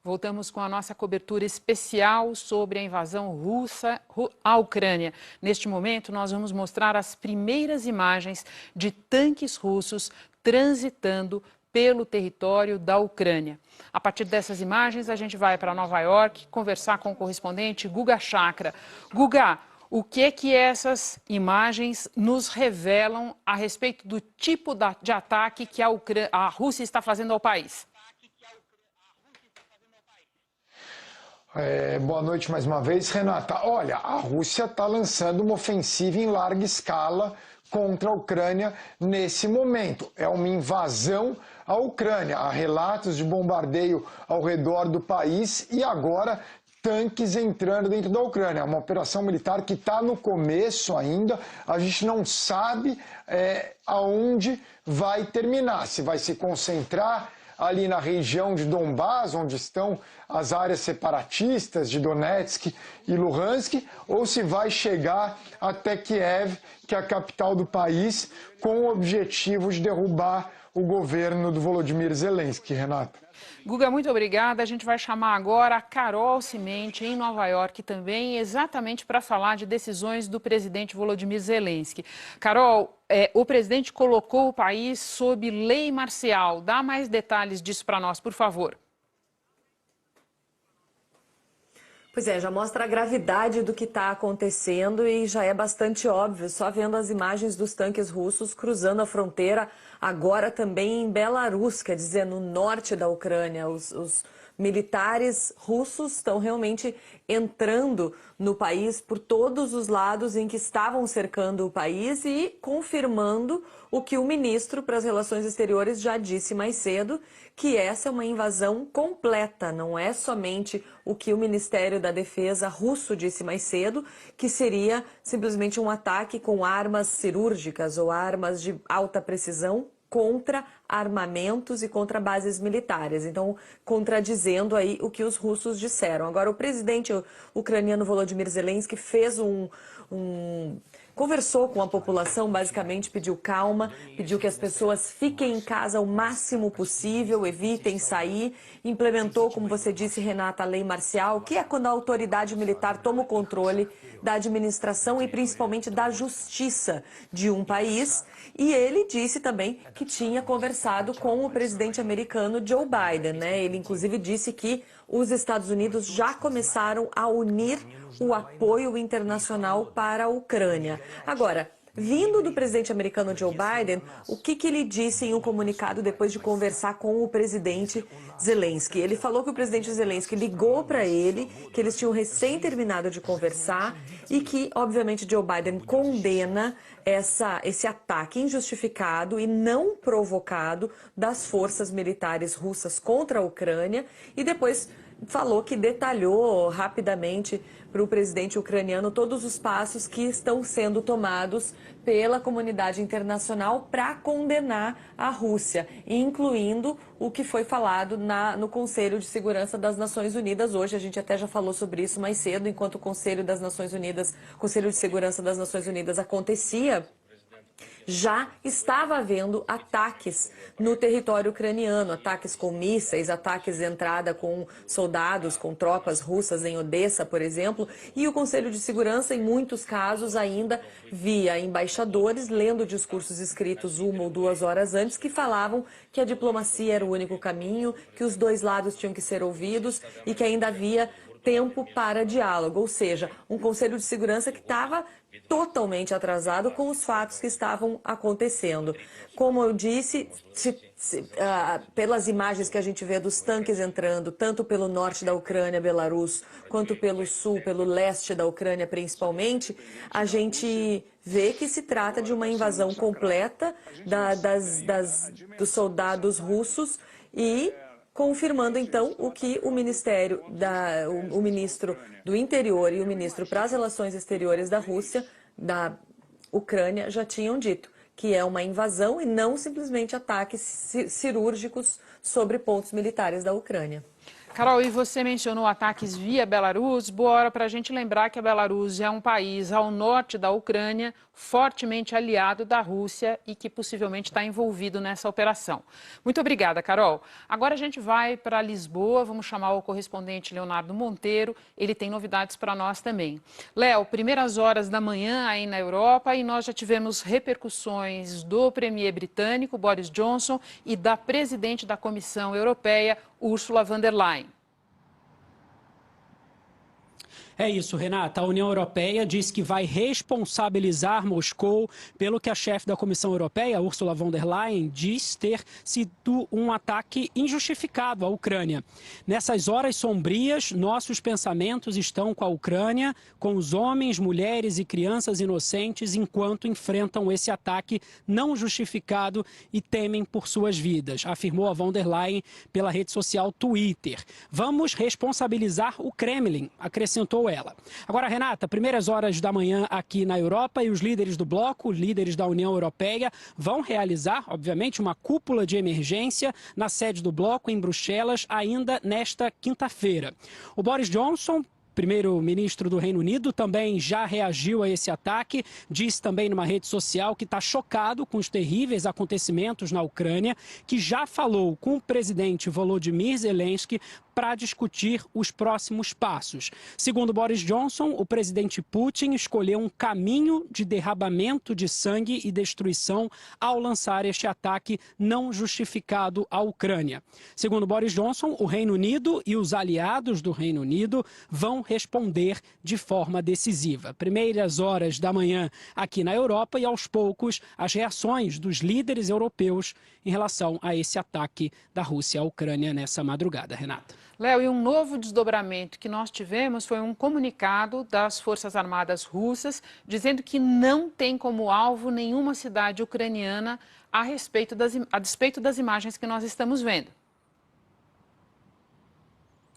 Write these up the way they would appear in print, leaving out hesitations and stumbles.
Voltamos com a nossa cobertura especial sobre a invasão russa à Ucrânia. Neste momento, nós vamos mostrar as primeiras imagens de tanques russos transitando pelo território da Ucrânia. A partir dessas imagens, a gente vai para Nova York conversar com o correspondente Guga Chakra. Guga, o que essas imagens nos revelam a respeito do tipo de ataque que a Rússia está fazendo ao país? Boa noite mais uma vez, Renata. Olha, a Rússia está lançando uma ofensiva em larga escala contra a Ucrânia nesse momento. É uma invasão à Ucrânia. Há relatos de bombardeio ao redor do país e agora tanques entrando dentro da Ucrânia. É uma operação militar que está no começo ainda. A gente não sabe aonde vai terminar, se vai se concentrar ali na região de Donbás, onde estão as áreas separatistas de Donetsk e Luhansk, ou se vai chegar até Kiev, que é a capital do país, com o objetivo de derrubar o governo do Volodymyr Zelensky, Renata. Guga, muito obrigada. A gente vai chamar agora a Carol Cimente, em Nova York também, exatamente para falar de decisões do presidente Volodymyr Zelensky. Carol, o presidente colocou o país sob lei marcial. Dá mais detalhes disso para nós, por favor. Pois é, já mostra a gravidade do que está acontecendo e já é bastante óbvio, só vendo as imagens dos tanques russos cruzando a fronteira, agora também em Belarus, quer dizer, no norte da Ucrânia. Os militares russos estão realmente entrando no país por todos os lados em que estavam cercando o país e confirmando o que o ministro para as Relações Exteriores já disse mais cedo, que essa é uma invasão completa, não é somente o que o Ministério da Defesa russo disse mais cedo, que seria simplesmente um ataque com armas cirúrgicas ou armas de alta precisão contra armamentos e contra bases militares. Então, contradizendo aí o que os russos disseram. Agora, o presidente ucraniano Volodymyr Zelensky fez conversou com a população, basicamente pediu calma, pediu que as pessoas fiquem em casa o máximo possível, evitem sair, implementou, como você disse, Renata, a lei marcial, que é quando a autoridade militar toma o controle da administração e principalmente da justiça de um país. E ele disse também que tinha conversado com o presidente americano Joe Biden, né? Ele inclusive disse que os Estados Unidos já começaram a unir o apoio internacional para a Ucrânia. Agora, vindo do presidente americano Joe Biden, o que ele disse em um comunicado depois de conversar com o presidente Zelensky? Ele falou que o presidente Zelensky ligou para ele, que eles tinham recém terminado de conversar e que, obviamente, Joe Biden condena esse ataque injustificado e não provocado das forças militares russas contra a Ucrânia e depois falou que detalhou rapidamente para o presidente ucraniano todos os passos que estão sendo tomados pela comunidade internacional para condenar a Rússia, incluindo o que foi falado no Conselho de Segurança das Nações Unidas hoje. A gente até já falou sobre isso mais cedo, enquanto o Conselho de Segurança das Nações Unidas acontecia. Já estava havendo ataques no território ucraniano, ataques com mísseis, ataques de entrada com soldados, com tropas russas em Odessa, por exemplo, e o Conselho de Segurança, em muitos casos, ainda via embaixadores lendo discursos escritos 1 ou 2 horas antes que falavam que a diplomacia era o único caminho, que os dois lados tinham que ser ouvidos e que ainda havia tempo para diálogo, ou seja, um Conselho de Segurança que estava totalmente atrasado com os fatos que estavam acontecendo. Como eu disse, pelas imagens que a gente vê dos tanques entrando, tanto pelo norte da Ucrânia, Belarus, quanto pelo sul, pelo leste da Ucrânia principalmente, a gente vê que se trata de uma invasão completa dos soldados russos e confirmando, então, o que o ministro do Interior e o ministro para as Relações Exteriores da Rússia, da Ucrânia, já tinham dito, que é uma invasão e não simplesmente ataques cirúrgicos sobre pontos militares da Ucrânia. Carol, e você mencionou ataques via Belarus. Boa hora para a gente lembrar que a Belarus é um país ao norte da Ucrânia, fortemente aliado da Rússia e que possivelmente está envolvido nessa operação. Muito obrigada, Carol. Agora a gente vai para Lisboa, vamos chamar o correspondente Leonardo Monteiro, ele tem novidades para nós também. Léo, primeiras horas da manhã aí na Europa e nós já tivemos repercussões do premier britânico Boris Johnson e da presidente da Comissão Europeia, Ursula von der Leyen. É isso, Renata. A União Europeia diz que vai responsabilizar Moscou pelo que a chefe da Comissão Europeia, Ursula von der Leyen, diz ter sido um ataque injustificado à Ucrânia. Nessas horas sombrias, nossos pensamentos estão com a Ucrânia, com os homens, mulheres e crianças inocentes enquanto enfrentam esse ataque não justificado e temem por suas vidas, afirmou a von der Leyen pela rede social Twitter. Vamos responsabilizar o Kremlin, acrescentou ela. Agora, Renata, primeiras horas da manhã aqui na Europa e os líderes do bloco, líderes da União Europeia, vão realizar, obviamente, uma cúpula de emergência na sede do bloco em Bruxelas ainda nesta quinta-feira. O Boris Johnson, primeiro-ministro do Reino Unido, também já reagiu a esse ataque, disse também numa rede social que está chocado com os terríveis acontecimentos na Ucrânia, que já falou com o presidente Volodymyr Zelensky para discutir os próximos passos. Segundo Boris Johnson, o presidente Putin escolheu um caminho de derramamento de sangue e destruição ao lançar este ataque não justificado à Ucrânia. Segundo Boris Johnson, o Reino Unido e os aliados do Reino Unido vão responder de forma decisiva. Primeiras horas da manhã aqui na Europa e, aos poucos, as reações dos líderes europeus em relação a esse ataque da Rússia à Ucrânia nessa madrugada. Renata. Léo, e um novo desdobramento que nós tivemos foi um comunicado das Forças Armadas russas dizendo que não tem como alvo nenhuma cidade ucraniana a despeito das imagens que nós estamos vendo.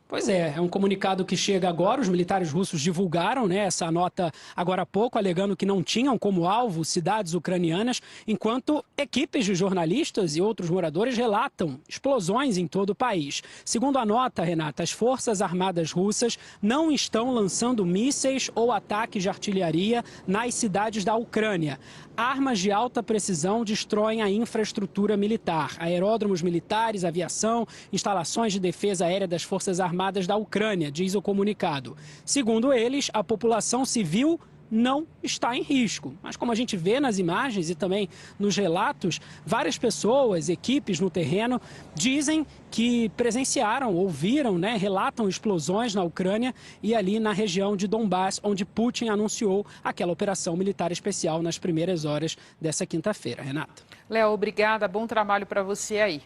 Pois é um comunicado que chega agora, os militares russos divulgaram essa nota agora há pouco, alegando que não tinham como alvo cidades ucranianas, enquanto equipes de jornalistas e outros moradores relatam explosões em todo o país. Segundo a nota, Renata, as Forças Armadas russas não estão lançando mísseis ou ataques de artilharia nas cidades da Ucrânia. Armas de alta precisão destroem a infraestrutura militar, aeródromos militares, aviação, instalações de defesa aérea das Forças Armadas da Ucrânia, diz o comunicado. Segundo eles, a população civil não está em risco. Mas como a gente vê nas imagens e também nos relatos, várias pessoas, equipes no terreno, dizem que presenciaram, ouviram, relatam explosões na Ucrânia e ali na região de Donbass, onde Putin anunciou aquela operação militar especial nas primeiras horas dessa quinta-feira. Renata. Léo, obrigada. Bom trabalho para você aí.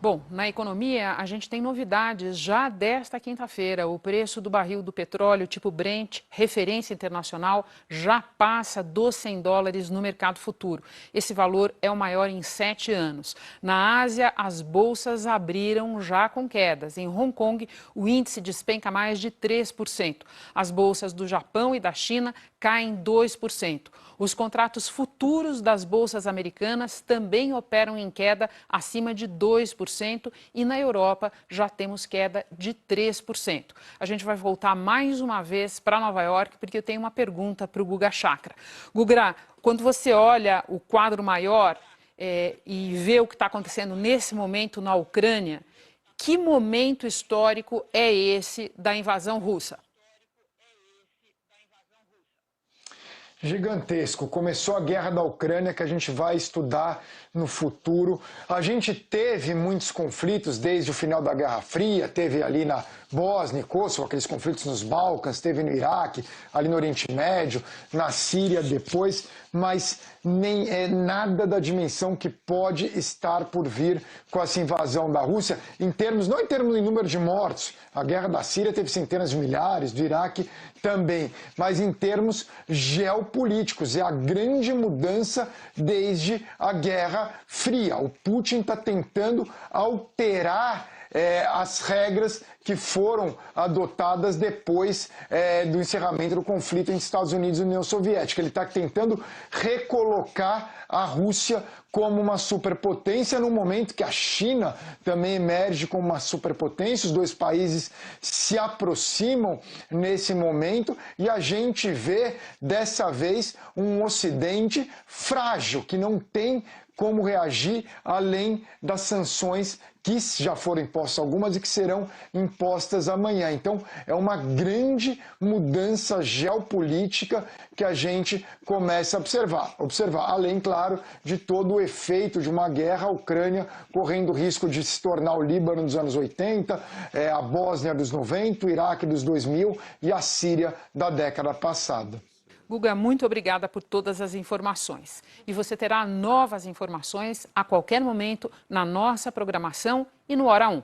Bom, na economia, a gente tem novidades já desta quinta-feira. O preço do barril do petróleo tipo Brent, referência internacional, já passa dos $100 no mercado futuro. Esse valor é o maior em 7 anos. Na Ásia, as bolsas abriram já com quedas. Em Hong Kong, o índice despenca mais de 3%. As bolsas do Japão e da China caem 2%. Os contratos futuros das bolsas americanas também operam em queda acima de 2% e na Europa já temos queda de 3%. A gente vai voltar mais uma vez para Nova York porque eu tenho uma pergunta para o Guga Chakra. Guga, quando você olha o quadro maior e vê o que está acontecendo nesse momento na Ucrânia, que momento histórico é esse da invasão russa? Gigantesco. Começou a guerra da Ucrânia, que a gente vai estudar no futuro. A gente teve muitos conflitos desde o final da Guerra Fria, teve ali na Bósnia e Kosovo, aqueles conflitos nos Balcãs, teve no Iraque, ali no Oriente Médio, na Síria depois, mas nem é nada da dimensão que pode estar por vir com essa invasão da Rússia, não em termos de número de mortos. A guerra da Síria teve centenas de milhares, do Iraque também, mas em termos geopolíticos. É a grande mudança desde a Guerra Fria. O Putin está tentando alterar as regras que foram adotadas depois do encerramento do conflito entre Estados Unidos e União Soviética. Ele está tentando recolocar a Rússia como uma superpotência, no momento que a China também emerge como uma superpotência. Os dois países se aproximam nesse momento e a gente vê, dessa vez, um Ocidente frágil, que não tem como reagir além das sanções que já foram impostas algumas e que serão impostas amanhã. Então, é uma grande mudança geopolítica que a gente começa a observar. Além, claro, de todo o efeito de uma guerra, a Ucrânia correndo o risco de se tornar o Líbano dos anos 80, a Bósnia dos 90, o Iraque dos 2000 e a Síria da década passada. Guga, muito obrigada por todas as informações. E você terá novas informações a qualquer momento na nossa programação e no Hora 1.